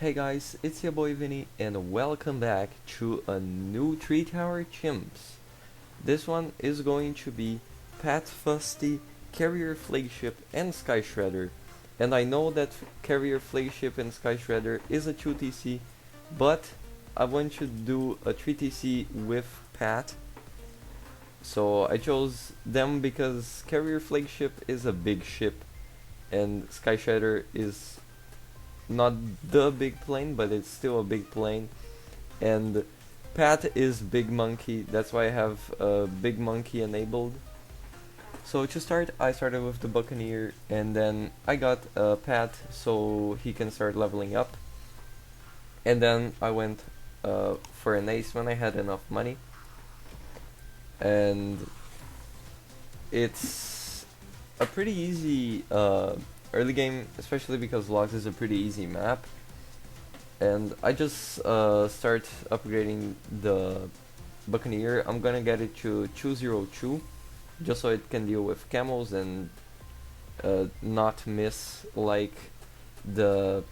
Hey guys, it's your boy Vinny and welcome back to a new Tower Chimps. This one is going to be Pat Fusty, Carrier Flagship and Sky Shredder. And I know that Carrier Flaigship and Sky Shredder is a 2TC, but I want to do a 3TC with Pat. So I chose them because Carrier Flagship is a big ship and Sky Shredder is not the big plane, but it's still a big plane. And Pat is Big Monkey, that's why I have Big Monkey enabled. So to start, I started with the Buccaneer, and then I got Pat so he can start leveling up. And then I went for an ace when I had enough money. And it's a pretty easy early game, especially because Logs is a pretty easy map. And I just start upgrading the Buccaneer. I'm gonna get it to 202, just so it can deal with camels and not miss like the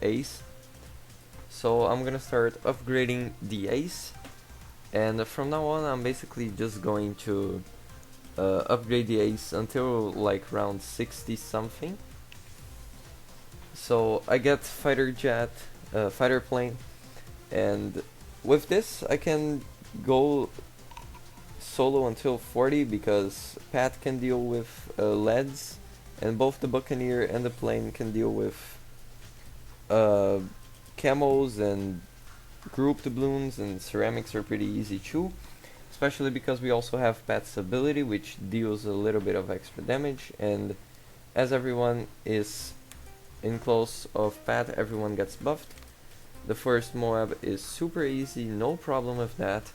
ace. So I'm gonna start upgrading the ace, and from now on I'm basically just going to upgrade the ace until like round 60 something. So I get fighter jet, fighter plane, and with this I can go solo until 40 because Pat can deal with leads, and both the Buccaneer and the plane can deal with camos, and group doubloons and ceramics are pretty easy too. Especially because we also have Pat's ability, which deals a little bit of extra damage, and as everyone is in close of Pat, everyone gets buffed. The first Moab is super easy, no problem with that.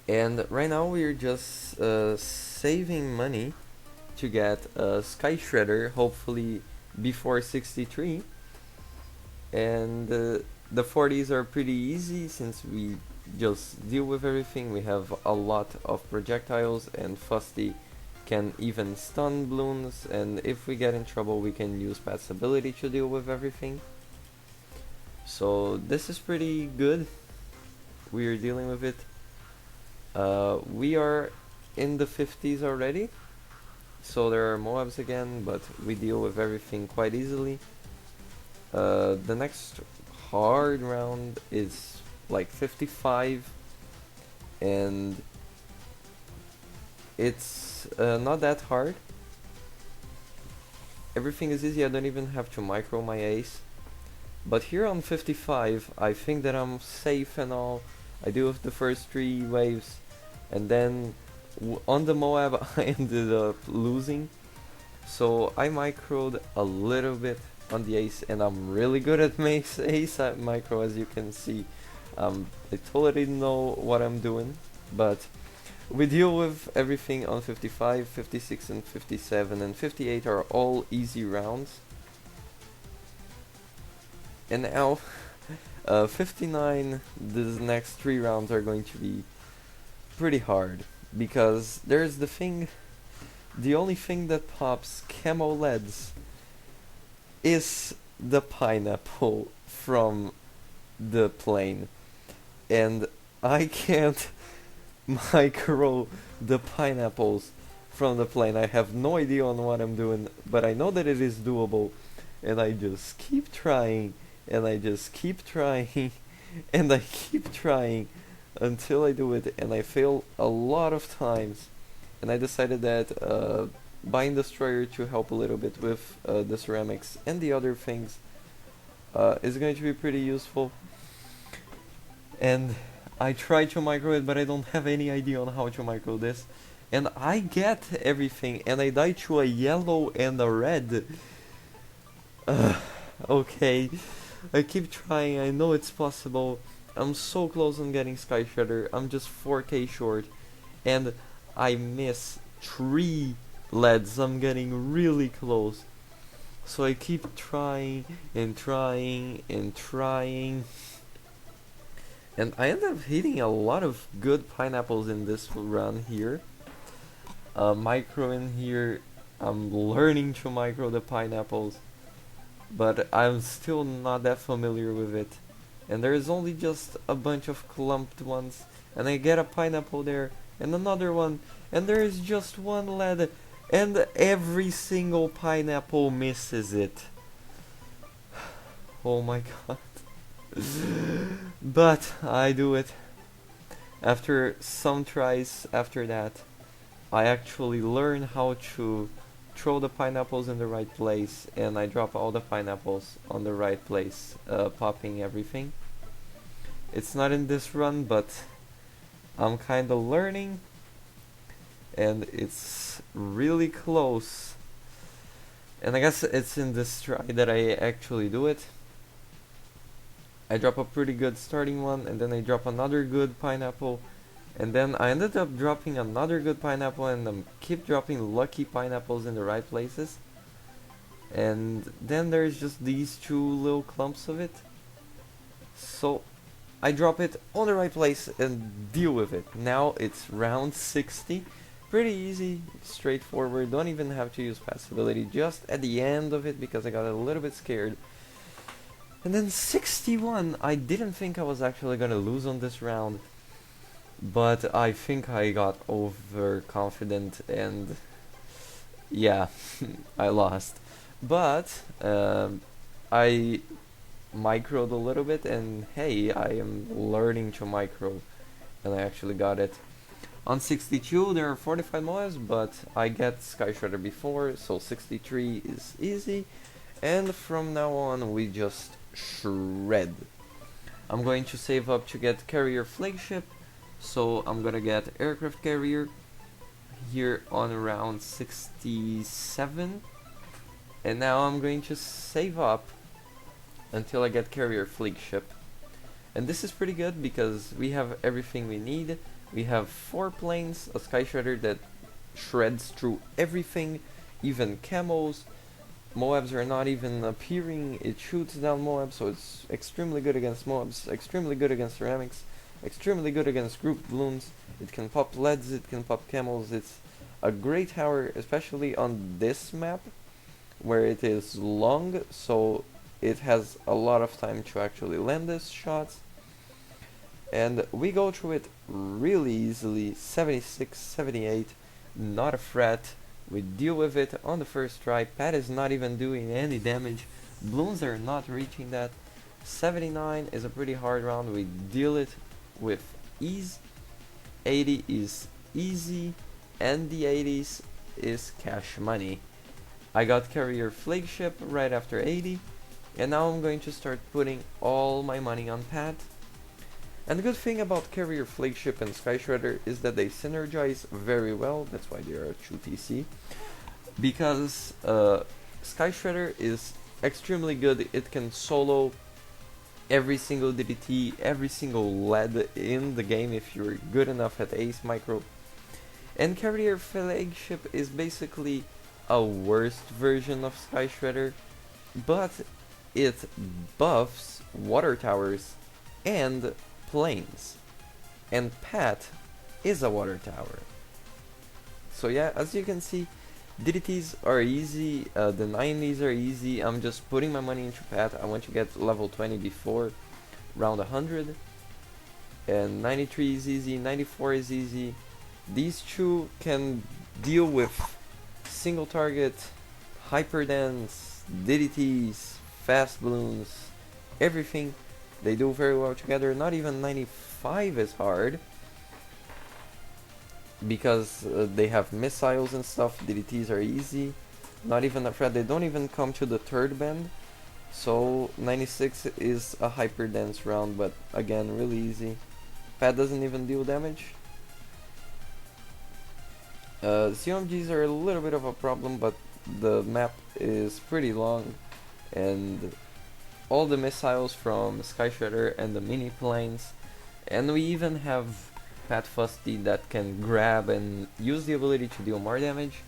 And right now we're just saving money to get a Sky Shredder, hopefully before 63. And the 40s are pretty easy since we just deal with everything. We have a lot of projectiles, and Fusty can even stun balloons, and if we get in trouble we can use Pat's ability to deal with everything. So this is pretty good. We are dealing with it. We are in the 50s already, so there are Moabs again, but we deal with everything quite easily. The next hard round is like 55, and it's not that hard. Everything is easy, I don't even have to micro my ace. But here on 55, I think that I'm safe and all. I deal with the first 3 waves, and then on the Moab I ended up losing. So I microed a little bit on the ace, and I'm really good at ace at micro, as you can see. I totally know what I'm doing, but we deal with everything on 55, 56 and 57, and 58 are all easy rounds. And now 59, these next 3 rounds are going to be pretty hard, because there's the only thing that pops camo leads is the pineapple from the plane, and I can't micro the pineapples from the plane. I have no idea on what I'm doing, but I know that it is doable, and I just keep trying, and I just keep trying, and I keep trying until I do it, and I fail a lot of times. And I decided that buying Destroyer to help a little bit with the ceramics and the other things is going to be pretty useful. And I try to micro it, but I don't have any idea on how to micro this. And I get everything, and I die to a yellow and a red. Okay, I keep trying, I know it's possible. I'm so close on getting Sky Shredder, I'm just 4k short. And I miss 3 leads, I'm getting really close. So I keep trying and trying and trying. And I end up hitting a lot of good pineapples in this run here. Micro in here I'm learning to micro the pineapples, but I'm still not that familiar with it. And there's only just a bunch of clumped ones, and I get a pineapple there, and another one, and there is just one lead, and every single pineapple misses it. Oh my god. But I do it. After some tries after that, I actually learn how to throw the pineapples in the right place, and I drop all the pineapples on the right place, popping everything. It's not in this run, but I'm kinda learning, and it's really close. And I guess it's in this try that I actually do it. I drop a pretty good starting one, and then I drop another good pineapple, and then I ended up dropping another good pineapple, and keep dropping lucky pineapples in the right places. And then there's just these two little clumps of it. So I drop it on the right place and deal with it. Now it's round 60. Pretty easy, straightforward, don't even have to use passability, just at the end of it because I got a little bit scared. And then 61, I didn't think I was actually gonna lose on this round, but I think I got overconfident and yeah, I lost. But I microed a little bit, and hey, I am learning to micro, and I actually got it. On 62 there are 45 mods, but I get Sky Shredder before, so 63 is easy, and from now on we just shred. I'm going to save up to get carrier Flaigship, so I'm gonna get aircraft carrier here on around 67, and now I'm going to save up until I get carrier Flaigship. And this is pretty good because we have everything we need. We have 4 planes, a Sky Shredder that shreds through everything, even camos. Moabs are not even appearing, it shoots down Moabs, so it's extremely good against Moabs, extremely good against ceramics, extremely good against group balloons. It can pop leads, it can pop camels. It's a great tower, especially on this map, where it is long, so it has a lot of time to actually land these shots. And we go through it really easily, 76, 78, not a threat. We deal with it on the first try. Pat is not even doing any damage. Balloons are not reaching that. 79 is a pretty hard round. We deal it with ease. 80 is easy, and the 80s is cash money. I got carrier Flaigship right after 80, and now I'm going to start putting all my money on Pat. And the good thing about carrier Flaigship and Sky Shredder is that they synergize very well. That's why they are 2TC. Because Sky Shredder is extremely good. It can solo every single DDT, every single lead in the game if you're good enough at Ace Micro. And carrier Flaigship is basically a worst version of Sky Shredder, but it buffs water towers and planes, and Pat is a water tower. So yeah, as you can see, DDTs are easy, the 90s are easy. I'm just putting my money into Pat. I want to get level 20 before round 100, and 93 is easy, 94 is easy. These two can deal with single target, hyper dance, DDTs, fast balloons, everything. They do very well together. Not even 95 is hard, because they have missiles and stuff. DDTs are easy, not even a threat. They don't even come to the third bend, so 96 is a hyper dense round, but again really easy. Pat doesn't even deal damage. CMGs are a little bit of a problem, but the map is pretty long, and all the missiles from Sky Shredder and the mini planes, and we even have Pat Fusty that can grab and use the ability to deal more damage.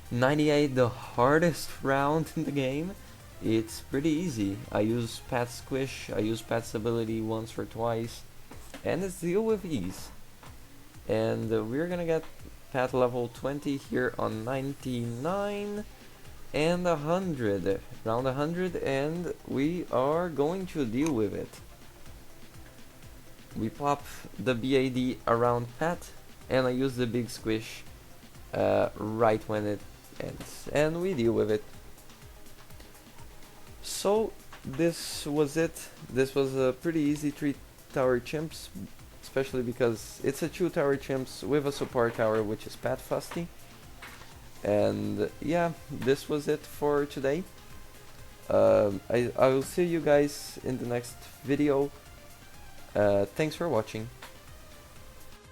98, the hardest round in the game. It's pretty easy. I use Pat's Squish, I use Pat's ability once or twice, and it's deal with ease. And we're gonna get Pat level 20 here on 99 and 100, round 100, and we are going to deal with it. We pop the BAD around Pat, and I use the big squish right when it ends, and we deal with it. So this was it. This was a pretty easy 3 Tower Chimps, especially because it's a 2 Tower Chimps with a support tower, which is Pat Fusty. And yeah, this was it for today. I will see you guys in the next video. Thanks for watching.